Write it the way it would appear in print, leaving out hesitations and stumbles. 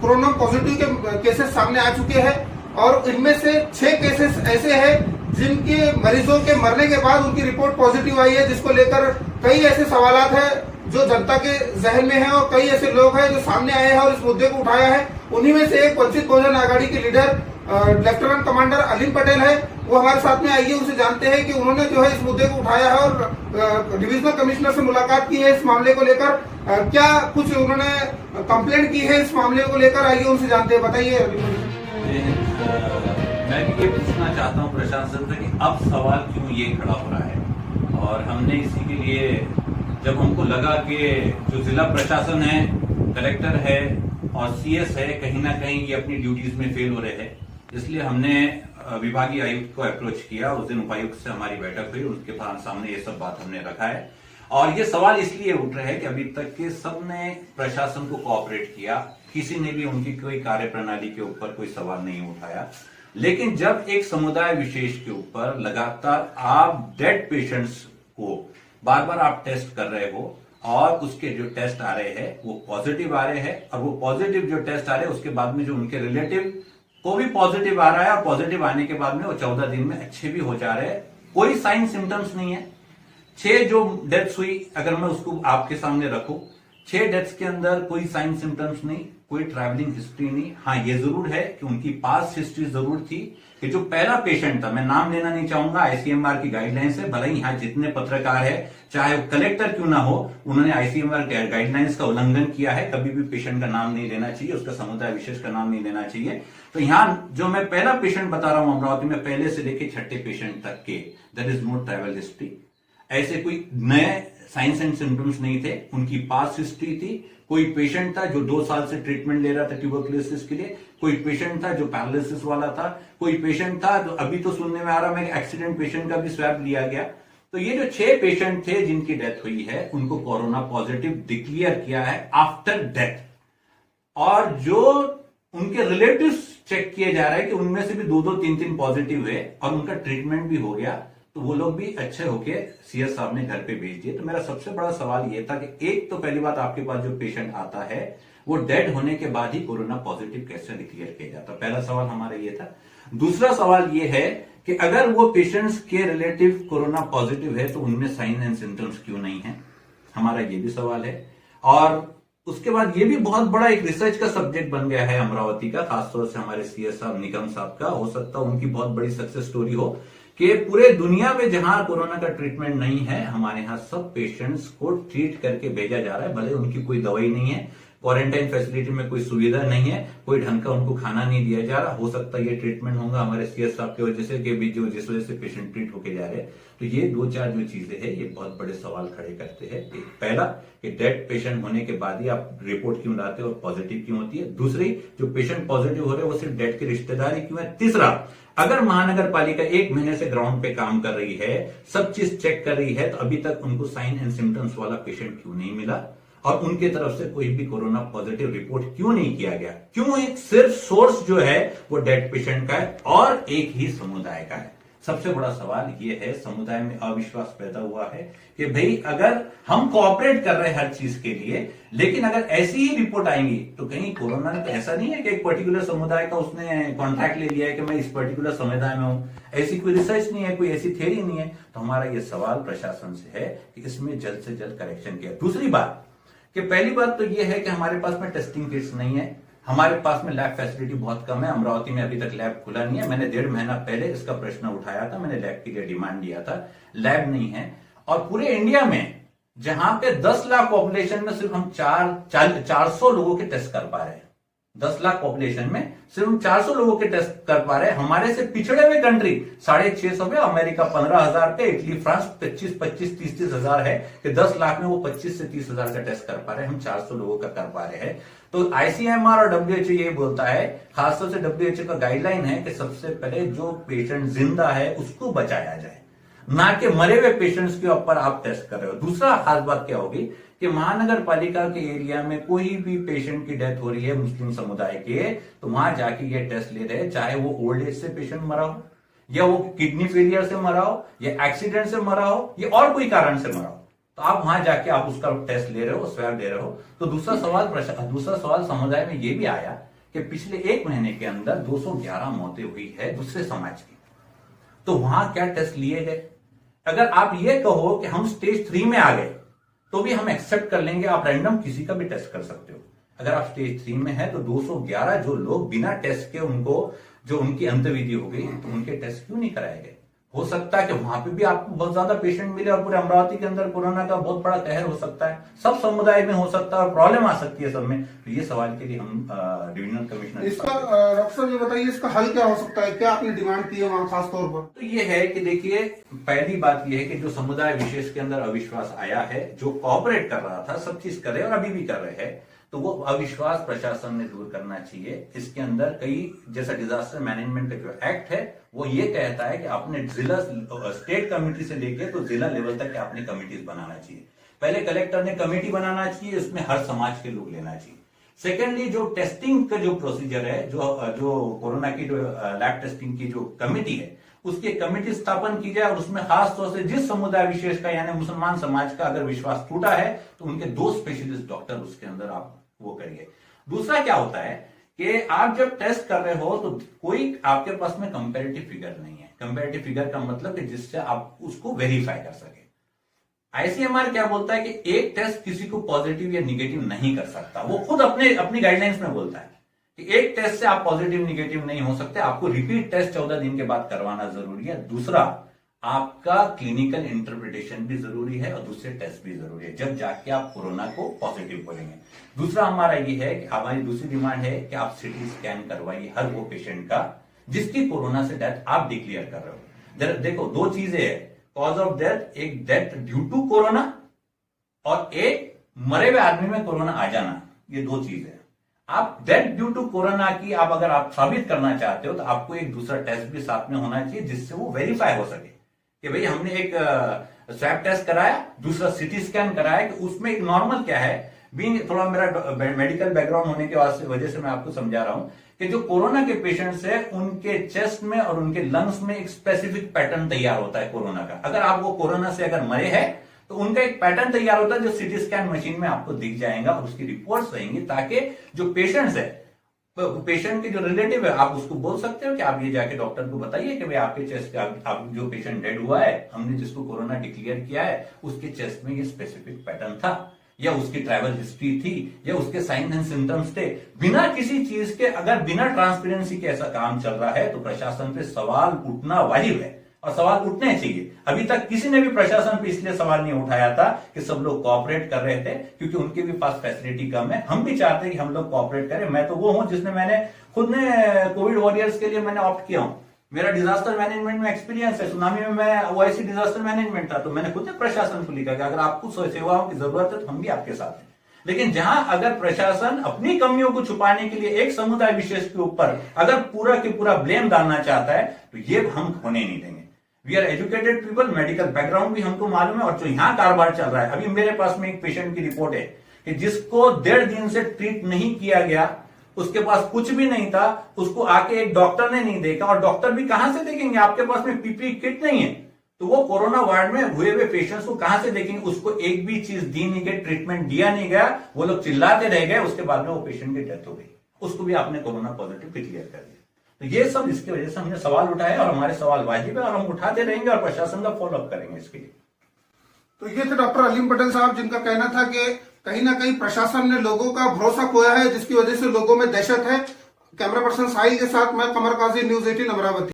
Corona positive के cases सामने आ चुके हैं और इनमें से 6 केसेस ऐसे हैं जिनके मरीजों के मरने के बाद उनकी रिपोर्ट पॉजिटिव आई है, जिसको लेकर कई ऐसे सवालात हैं जो जनता के जहन में है और कई ऐसे लोग हैं जो सामने आए हैं और इस मुद्दे को उठाया है। उन्हीं में से एक वंचित बहुजन आघाड़ी के leader lieutenant commander Aleem Patel है, वो हमारे साथ में आइए उनसे जानते हैं कि उन्होंने जो है इस मुद्दे को उठाया है और डिविजनल कमिश्नर से मुलाकात की है इस मामले को लेकर, क्या कुछ उन्होंने कंप्लेंट की है इस मामले को लेकर, आइए उनसे जानते हैं। बताइए। मैं भी ये पूछना चाहता हूँ प्रशासन से कि अब सवाल क्यों ये खड़ा हो रहा है, और हमने इसी के लिए जब हमको लगा कि जो जिला प्रशासन है, कलेक्टर है और सीएस है, कहीं ना कहीं ये अपनी ड्यूटीज में फेल हो रहे हैं, इसलिए हमने विभागीय आयुक्त को अप्रोच किया। उस दिन उपायुक्त से हमारी बैठक हुई, उसके सामने ये सब बात हमने रखा है और ये सवाल इसलिए उठ रहे हैं कि अभी तक के सबने प्रशासन को कोऑपरेट किया, किसी ने भी उनकी कोई कार्य प्रणाली के ऊपर कोई सवाल नहीं उठाया। लेकिन जब एक समुदाय विशेष के ऊपर लगातार आप डेड पेशेंट्स को बार बार आप टेस्ट कर रहे हो और उसके जो टेस्ट आ रहे हैं वो पॉजिटिव आ रहे हैं, और वो पॉजिटिव जो टेस्ट आ रहे हैं उसके बाद में जो उनके रिलेटिव को भी पॉजिटिव आ रहा है और पॉजिटिव आने के बाद में वो 14 दिन में अच्छे भी हो जा रहे हैं, कोई साइन सिम्टम्स नहीं है। 6 जो डेथ्स हुई, अगर मैं उसको आपके सामने रखूं, 6 डेथ्स के अंदर कोई साइन सिम्टम्स नहीं, कोई ट्रैवलिंग हिस्ट्री नहीं। हाँ, ये जरूर है कि उनकी पास्ट हिस्ट्री जरूर थी कि जो पहला पेशेंट था, मैं नाम लेना नहीं चाहूंगा, आईसीएमआर की गाइडलाइंस है, भले ही यहाँ जितने पत्रकार है, चाहे वो कलेक्टर क्यों ना हो, उन्होंने आईसीएमआर गाइडलाइंस का उल्लंघन किया है। कभी भी पेशेंट का नाम नहीं लेना चाहिए, उसका समुदाय विशेष का नाम नहीं लेना चाहिए। तो यहाँ जो मैं पहला पेशेंट बता रहा हूं अमरावती में, पहले से लेके 6ठे पेशेंट तक के, there is no travel history, ऐसे कोई नए साइंस एंड सिम्टम्स नहीं थे, उनकी पास्ट हिस्ट्री थी। कोई पेशेंट था जो 2 साल से ट्रीटमेंट ले रहा था ट्यूबरकुलोसिस के लिए, कोई पेशेंट था जो पैरालिसिस वाला था, कोई पेशेंट था जो अभी तो सुनने में आ रहा है एक्सीडेंट पेशेंट का भी स्वैब लिया गया। तो ये जो 6 पेशेंट थे जिनकी डेथ हुई है, उनको कोरोना पॉजिटिव डिक्लेयर किया है आफ्टर डेथ, और जो उनके रिलेटिव्स चेक किए जा रहे हैं कि उनमें से भी 2-2, 3-3 पॉजिटिव हुए और उनका ट्रीटमेंट भी हो गया, तो वो लोग भी अच्छे होके सीएस साहब ने घर पे भेज दिए। तो मेरा सबसे बड़ा सवाल ये था कि एक तो पहली बात, आपके पास जो पेशेंट आता है वो डेड होने के बाद ही कोरोना पॉजिटिव कैसे डिक्लेयर किया जाता, पहला सवाल हमारा ये था। दूसरा सवाल ये है कि अगर वो पेशेंट्स के रिलेटिव कोरोना पॉजिटिव है तो उनमें साइन एंड सिम्टम्स क्यों नहीं है, हमारा ये भी सवाल है। और उसके बाद ये भी बहुत बड़ा एक रिसर्च का सब्जेक्ट बन गया है अमरावती का, खासतौर से हमारे सीएस साहब निगम साहब का। हो सकता है उनकी बहुत बड़ी सक्सेस स्टोरी हो कि पूरे दुनिया में जहां कोरोना का ट्रीटमेंट नहीं है, हमारे यहां सब पेशेंट्स को ट्रीट करके भेजा जा रहा है। भले उनकी कोई दवाई नहीं है, क्वारंटाइन फैसिलिटी में कोई सुविधा नहीं है, कोई ढंग का उनको खाना नहीं दिया जा रहा। हो सकता है ये ट्रीटमेंट होगा हमारे सीएस साहब की वजह से, कि भी जो जिस वजह से पेशेंट ट्रीट होके जा रहे हैं। तो ये 2-4 जो चीजें हैं, ये बहुत बड़े सवाल खड़े करते हैं। पहला कि डेड पेशेंट होने के बाद ही आप रिपोर्ट क्यों लाते हो और पॉजिटिव क्यों होती है। दूसरी, जो पेशेंट पॉजिटिव हो रहे हैं वो सिर्फ डेड के रिश्तेदार ही क्यों है। तीसरा, अगर महानगर पालिका 1 महीने से ग्राउंड पे काम कर रही है, सब चीज चेक कर रही है, तो अभी तक उनको साइन एंड सिम्टम्स वाला पेशेंट क्यों नहीं मिला और उनके तरफ से कोई भी कोरोना पॉजिटिव रिपोर्ट क्यों नहीं किया गया। क्यों एक सिर्फ सोर्स जो है वो डेड पेशेंट का है और एक ही समुदाय का है। सबसे बड़ा सवाल ये है, समुदाय में अविश्वास पैदा हुआ है कि भाई अगर हम कोऑपरेट कर रहे हैं हर चीज के लिए, लेकिन अगर ऐसी ही रिपोर्ट आएंगी तो कहीं कोरोना तो ऐसा नहीं है कि एक पर्टिकुलर समुदाय का उसने कॉन्ट्रैक्ट ले लिया है कि मैं इस पर्टिकुलर समुदाय में हूं, ऐसी कोई रिसर्च नहीं है, कोई ऐसी थ्योरी नहीं है। तो हमारा ये सवाल प्रशासन से है कि इसमें जल्द से जल्द करेक्शन किया। दूसरी बात कि पहली बात तो ये है कि हमारे पास में टेस्टिंग किट्स नहीं है, हमारे पास में लैब फैसिलिटी बहुत कम है। अमरावती में अभी तक लैब खुला नहीं है। मैंने 1.5 महीना पहले इसका प्रश्न उठाया था, मैंने लैब के लिए डिमांड दिया था, लैब नहीं है। और पूरे इंडिया में जहां पे 10 लाख पॉपुलेशन में सिर्फ हम 400 लोगों के टेस्ट कर पा रहे हैं, 10 लाख पॉपुलेशन में सिर्फ 400 लोगों के टेस्ट कर पा रहे हैं। हमारे से पिछड़े हुए कंट्री 650 पे, अमेरिका 15,000 पे, इटली फ्रांस 25-25, 30-30 हजार है कि 10 लाख में वो 25 से 30 हजार का टेस्ट कर पा रहे हैं, हम 400 लोगों का कर पा रहे हैं। तो आईसीएमआर और डब्ल्यूएचओ ये बोलता है, खासतौर से डब्ल्यूएचओ का गाइडलाइन है कि सबसे पहले जो पेशेंट जिंदा है उसको बचाया जाए, ना कि मरे हुए पेशेंट्स के ऊपर आप टेस्ट कर रहे हो। दूसरा खास बात क्या होगी कि महानगर पालिका के एरिया में कोई भी पेशेंट की डेथ हो रही है मुस्लिम समुदाय के, तो वहां जाके ये टेस्ट ले रहे हैं, चाहे वो ओल्ड एज से पेशेंट मरा हो, या वो किडनी फेलियर से मरा हो, या एक्सीडेंट से मरा हो, या और कोई कारण से मरा हो, तो आप वहां जाके आप उसका टेस्ट ले रहे हो, स्वैब ले रहे हो। तो दूसरा सवाल समुदाय में ये भी आया कि पिछले 1 महीने के अंदर 211 मौतें हुई है दूसरे समाज की, तो वहां क्या टेस्ट लिए गए? अगर आप ये कहो कि हम स्टेज 3 में आ गए तो भी हम एक्सेप्ट कर लेंगे, आप रैंडम किसी का भी टेस्ट कर सकते हो। अगर आप स्टेज 3 में है तो 211 जो लोग बिना टेस्ट के उनको जो उनकी अंतविधि हो गई तो उनके टेस्ट क्यों नहीं कराए गए? हो सकता है कि वहां पे भी आपको बहुत ज्यादा पेशेंट मिले और पूरे अमरावती के अंदर कोरोना का बहुत बड़ा कहर हो सकता है, सब समुदाय में हो सकता है और प्रॉब्लम आ सकती है सब में। तो ये सवाल के लिए हम डिविजनल कमिश्नर इसका डॉक्टर साहब ये बताइए इसका हल क्या हो सकता है, क्या आपने डिमांड की है वहां खास तौर पर? तो ये है कि देखिए, पहली बात ये है कि जो समुदाय विशेष के अंदर अविश्वास आया है, जो कोऑपरेट कर रहा था, सब चीज कर रहे हैं और अभी भी कर रहे हैं, तो वो अविश्वास प्रशासन ने दूर करना चाहिए। इसके अंदर कई जैसा डिजास्टर मैनेजमेंट का जो एक्ट है वो ये कहता है कि आपने जिला स्टेट कमेटी से लेके तो जिला लेवल तक आपने कमिटीज बनाना चाहिए। पहले कलेक्टर ने कमेटी बनाना चाहिए, उसमें हर समाज के लोग लेना चाहिए। सेकेंडली जो टेस्टिंग का जो प्रोसीजर है, जो कोरोना की जो लैब टेस्टिंग की जो कमेटी है, उसकी कमेटी स्थापन की जाए और उसमें खास तौर से जिस समुदाय विशेष का यानी मुसलमान समाज का अगर विश्वास टूटा है तो उनके 2 स्पेशलिस्ट डॉक्टर उसके अंदर आप वो करिए। दूसरा क्या होता है कि आप जब टेस्ट कर रहे हो तो कोई आपके पास में कंपैरेटिव फिगर नहीं है। कंपैरेटिव फिगर का मतलब कि जिससे आप उसको वेरीफाई कर सके। आईसीएमआर क्या बोलता है कि एक टेस्ट किसी को पॉजिटिव या निगेटिव नहीं कर सकता, वो खुद अपनी गाइडलाइंस में बोलता है कि एक टेस्ट से आप पॉजिटिव निगेटिव नहीं हो सकते, आपको रिपीट टेस्ट 14 दिन के बाद करवाना जरूरी है। दूसरा, आपका क्लिनिकल इंटरप्रिटेशन भी जरूरी है और दूसरे टेस्ट भी जरूरी है, जब जाके आप कोरोना को पॉजिटिव बोलेंगे। दूसरा हमारा ये है कि हमारी दूसरी डिमांड है कि आप सिटी स्कैन करवाइए हर वो पेशेंट का जिसकी कोरोना से डेथ आप डिक्लेयर कर रहे हो। देखो 2 चीजें है, कॉज ऑफ डेथ, एक डेथ ड्यू टू कोरोना और एक मरे हुए आदमी में कोरोना आ जाना, ये 2 चीजें। आप डेथ ड्यू टू कोरोना की अगर आप साबित करना चाहते हो तो आपको एक दूसरा टेस्ट भी साथ में होना चाहिए जिससे वो वेरीफाई हो सके कि भाई हमने एक स्वैब टेस्ट कराया, दूसरा सिटी स्कैन कराया, कि उसमें एक नॉर्मल क्या है। बीइंग थोड़ा मेरा मेडिकल बैकग्राउंड होने की वजह से मैं आपको समझा रहा हूं कि जो कोरोना के पेशेंट्स है उनके चेस्ट में और उनके लंग्स में एक स्पेसिफिक पैटर्न तैयार होता है कोरोना का। अगर आप वो कोरोना से अगर मरे हैं तो उनका एक पैटर्न तैयार होता है जो सिटी स्कैन मशीन में आपको दिख जाएगा और उसकी रिपोर्ट्स रहेंगी, ताकि जो पेशेंट्स है, पेशेंट के जो रिलेटिव है, आप उसको बोल सकते हो कि आप ये जाके डॉक्टर को बताइए कि भाई आपके चेस्ट आप जो पेशेंट डेड हुआ है, हमने जिसको कोरोना डिक्लेयर किया है उसके चेस्ट में ये स्पेसिफिक पैटर्न था, या उसकी ट्रैवल हिस्ट्री थी, या उसके साइन एंड सिम्टम्स थे। बिना किसी चीज के, अगर बिना ट्रांसपेरेंसी के ऐसा काम चल रहा है तो प्रशासन पे सवाल उठना वाजिब है और सवाल उठने चाहिए। अभी तक किसी ने भी प्रशासन पे इसलिए सवाल नहीं उठाया था कि सब लोग कोऑपरेट कर रहे थे, क्योंकि उनके भी पास फैसिलिटी कम है। हम भी चाहते हैं कि हम लोग कोऑपरेट करें। मैं तो वो हूं जिसने मैंने खुद ने कोविड वॉरियर्स के लिए मैंने ऑप्ट किया हूं। मेरा डिजास्टर मैनेजमेंट में एक्सपीरियंस है, सुनामी में मैं ओआईसी डिजास्टर मैनेजमेंट था, तो मैंने खुद ने प्रशासन को लिखा कि अगर आपको सेवाओं की जरूरत है तो हम भी आपके साथ हैं। लेकिन जहां अगर प्रशासन अपनी कमियों को छुपाने के लिए एक समुदाय विशेष के ऊपर अगर पूरा के पूरा ब्लेम डालना चाहता है तो ये हम होने नहीं देंगे। We are educated people, medical background भी हमको मालूम है, और जो यहाँ कारोबार चल रहा है, अभी मेरे पास में एक पेशेंट की रिपोर्ट है कि जिसको 1.5 दिन से ट्रीट नहीं किया गया, उसके पास कुछ भी नहीं था, उसको आके एक डॉक्टर ने नहीं देखा, और डॉक्टर भी कहां से देखेंगे, आपके पास में पीपीई किट नहीं है, तो वो कोरोना वार्ड में हुए हुए पेशेंट्स को कहां से देखेंगे। उसको एक भी चीज दी नहीं गई, ट्रीटमेंट दिया नहीं गया, वो लोग चिल्लाते रह गए, उसके बाद में वो पेशेंट की डेथ हो गई, उसको भी आपने कोरोना पॉजिटिव डिक्लेयर कर दिया। तो ये सब इसकी वजह से हमने सवाल उठाए और हमारे सवाल वाजिब है और हम उठाते रहेंगे और प्रशासन का फॉलोअप करेंगे इसके लिए। तो ये थे डॉक्टर अलीम पटेल साहब, जिनका कहना था कि कहीं ना कहीं प्रशासन ने लोगों का भरोसा खोया है, जिसकी वजह से लोगों में दहशत है। कैमरा पर्सन साहिल के साथ मैं कमर काजी, न्यूज़ 18 अमरावती।